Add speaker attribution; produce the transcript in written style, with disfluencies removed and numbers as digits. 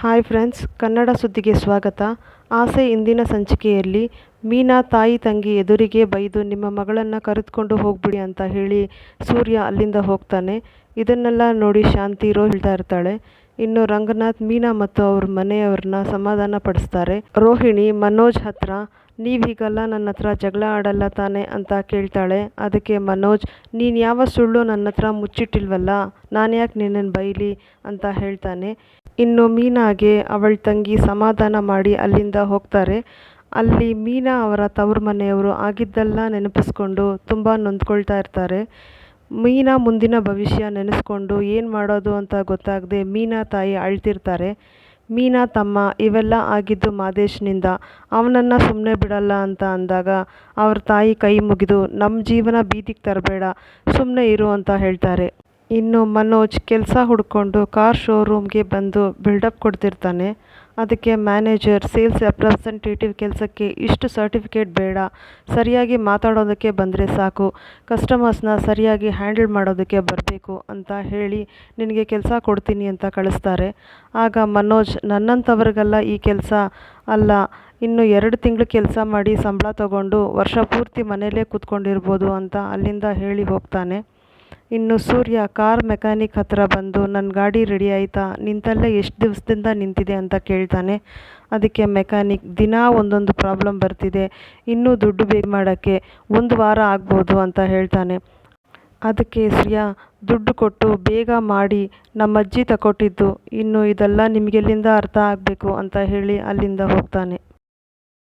Speaker 1: Hi friends, Kannada ಸುದ್ದಿಗೆ ಸ್ವಾಗತ. ಆಸೆ ಇಂದಿನ ಸಂಚಿಕೆಯಲ್ಲಿ ಮೀನಾ ತಾಯಿ ತಂಗಿ ಎದುರಿಗೆ ಬೈದು ನಿಮ್ಮ ಮಗಳನ್ನು ಕರೆದುಕೊಂಡು ಹೋಗ್ಬಿಡಿ ಅಂತ ಹೇಳಿ ಸೂರ್ಯ ಅಲ್ಲಿಂದ ಹೋಗ್ತಾನೆ. ಇದನ್ನೆಲ್ಲ ನೋಡಿ ಶಾಂತಿ ಹೇಳ್ತಾ ಇರ್ತಾಳೆ. ಇನ್ನು ರಂಗನಾಥ್ ಮೀನಾ ಮತ್ತು ಅವ್ರ ಮನೆಯವ್ರನ್ನ ಸಮಾಧಾನ ಪಡಿಸ್ತಾರೆ. ರೋಹಿಣಿ ಮನೋಜ್ ಹತ್ರ ನೀವೀಗೆಲ್ಲ ನನ್ನ ಹತ್ರ ಜಗಳ ಆಡಲ್ಲ ತಾನೆ ಅಂತ ಕೇಳ್ತಾಳೆ. ಅದಕ್ಕೆ ಮನೋಜ್, ನೀನು ಯಾವ ಸುಳ್ಳು ನನ್ನ ಹತ್ರ ಮುಚ್ಚಿಟ್ಟಿಲ್ವಲ್ಲ, ನಾನು ಯಾಕೆ ನಿನ್ನನ್ನು ಬೈಲಿ ಅಂತ ಹೇಳ್ತಾನೆ. ಇನ್ನು ಮೀನಾಗೆ ಅವಳ ತಂಗಿ ಸಮಾಧಾನ ಮಾಡಿ ಅಲ್ಲಿಂದ ಹೋಗ್ತಾರೆ. ಅಲ್ಲಿ ಮೀನಾ ಅವರ ತವ್ರ ಮನೆಯವರು ಆಗಿದ್ದೆಲ್ಲ ನೆನಪಿಸ್ಕೊಂಡು ತುಂಬ ನೊಂದ್ಕೊಳ್ತಾ ಇರ್ತಾರೆ. ಮೀನಾ ಮುಂದಿನ ಭವಿಷ್ಯ ನೆನೆಸ್ಕೊಂಡು ಏನು ಮಾಡೋದು ಅಂತ ಗೊತ್ತಾಗದೆ ಮೀನಾ ತಾಯಿ ಅಳ್ತಿರ್ತಾರೆ. ಮೀನಾ ತಮ್ಮ ಇವೆಲ್ಲ ಆಗಿದ್ದು ಮಾದೇಶ್ನಿಂದ, ಅವನನ್ನು ಸುಮ್ಮನೆ ಬಿಡಲ್ಲ ಅಂತ ಅಂದಾಗ ಅವ್ರ ತಾಯಿ ಕೈ ಮುಗಿದು ನಮ್ಮ ಜೀವನ ಬೀದಿಗೆ ತರಬೇಡ, ಸುಮ್ಮನೆ ಇರು ಅಂತ ಹೇಳ್ತಾರೆ. ಇನ್ನು ಮನೋಜ್ ಕೆಲಸ ಹುಡ್ಕೊಂಡು ಕಾರ್ ಶೋರೂಮ್ಗೆ ಬಂದು ಬಿಲ್ಡಪ್ ಕೊಡ್ತಿರ್ತಾನೆ. ಅದಕ್ಕೆ ಮ್ಯಾನೇಜರ್, ಸೇಲ್ಸ್ ರೆಪ್ರೆಸೆಂಟೇಟಿವ್ ಕೆಲಸಕ್ಕೆ ಇಷ್ಟು ಸರ್ಟಿಫಿಕೇಟ್ ಬೇಡ, ಸರಿಯಾಗಿ ಮಾತಾಡೋದಕ್ಕೆ ಬಂದರೆ ಸಾಕು, ಕಸ್ಟಮರ್ಸ್ನ ಸರಿಯಾಗಿ ಹ್ಯಾಂಡಲ್ ಮಾಡೋದಕ್ಕೆ ಬರಬೇಕು ಅಂತ ಹೇಳಿ ನಿನಗೆ ಕೆಲಸ ಕೊಡ್ತೀನಿ ಅಂತ ಕಳಿಸ್ತಾರೆ. ಆಗ ಮನೋಜ್, ನನ್ನಂಥವ್ರಿಗೆಲ್ಲ ಈ ಕೆಲಸ ಅಲ್ಲ, ಇನ್ನು 2 ತಿಂಗಳು ಕೆಲಸ ಮಾಡಿ ಸಂಬಳ ತಗೊಂಡು ವರ್ಷ ಪೂರ್ತಿ ಮನೆಯಲ್ಲೇ ಕೂತ್ಕೊಂಡಿರ್ಬೋದು ಅಂತ ಅಲ್ಲಿಂದ ಹೇಳಿ ಹೋಗ್ತಾನೆ. ಇನ್ನು ಸೂರ್ಯ ಕಾರ್ ಮೆಕ್ಯಾನಿಕ್ ಹತ್ರ ಬಂದು ನನ್ನ ಗಾಡಿ ರೆಡಿ ಆಯಿತಾ, ನಿಂತಲ್ಲೇ ಎಷ್ಟು ದಿವಸದಿಂದ ನಿಂತಿದೆ ಅಂತ ಕೇಳ್ತಾನೆ. ಅದಕ್ಕೆ ಮೆಕ್ಯಾನಿಕ್, ದಿನಾ ಒಂದೊಂದು ಪ್ರಾಬ್ಲಮ್ ಬರ್ತಿದೆ, ಇನ್ನೂ ದುಡ್ಡು ಬೇಗ ಮಾಡೋಕ್ಕೆ 1 ವಾರ ಆಗ್ಬೋದು ಅಂತ ಹೇಳ್ತಾನೆ. ಅದಕ್ಕೆ ಸೂರ್ಯ, ದುಡ್ಡು ಕೊಟ್ಟು ಬೇಗ ಮಾಡಿ ನಮ್ಮಜ್ಜಿ ತಗೊಟ್ಟಿದ್ದು, ಇನ್ನು ಇದೆಲ್ಲ ನಿಮಗೆಲ್ಲಿಂದ ಅರ್ಥ ಆಗಬೇಕು ಅಂತ ಹೇಳಿ ಅಲ್ಲಿಂದ ಹೋಗ್ತಾನೆ.